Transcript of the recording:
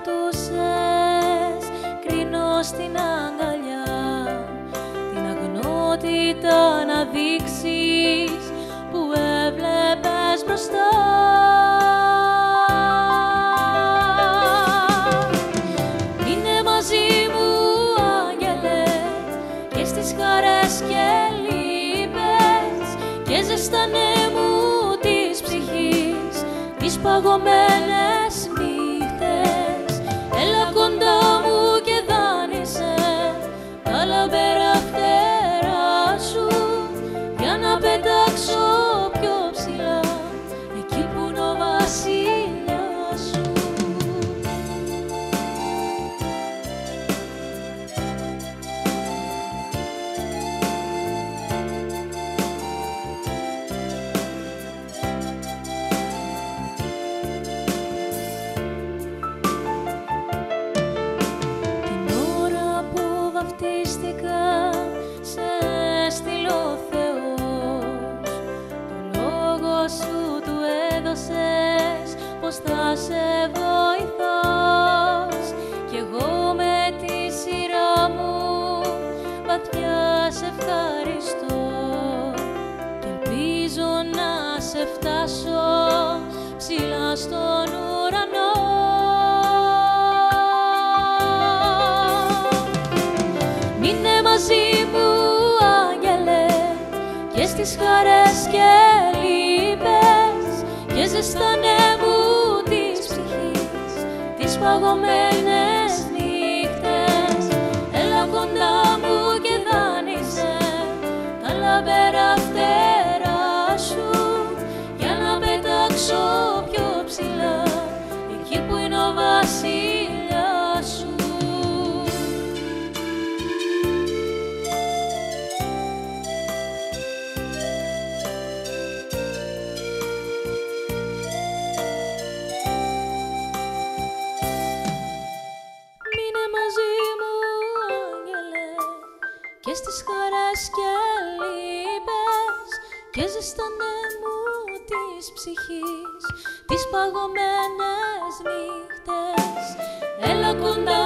ρωτούσες, κρίνω στην αγκαλιά την αγνότητα να δείξεις που έβλεπες μπροστά. Μείνε μαζί μου, άγγελε, και στις χαρές και λύπες, και ζεστανέ μου της ψυχής τις παγωμένες νύχτες. Έλα κοντά μου και δάνεισε τα λαμπερά φτερά σου για να πετάξω πιο ψηλά εκεί που είναι ο βασιλιάς σου. Βαφτίστηκα, σε έστειλε ο Θεός, το λόγο σου του έδωσες πως θα σε βοηθάς, κι εγώ με τη σειρά μου βαθιά σε ευχαριστώ και ελπίζω να σε φτάσω ψηλά στον ουρανό. Μείνε μαζί μου, άγγελε, και στις χαρές και λύπες, και ζεστανέ μου της ψυχής τις παγωμένες νύχτες. Έλα κοντά μου και δάνεισε τα λαμπερά φτερά σου για να πετάξω πιο ψηλά εκεί που είναι ο βασιλιάς σου. Και στις χαρές και λύπες, και ζεστανέ μου της ψυχής τις παγωμένες νύχτες. Έλα κοντά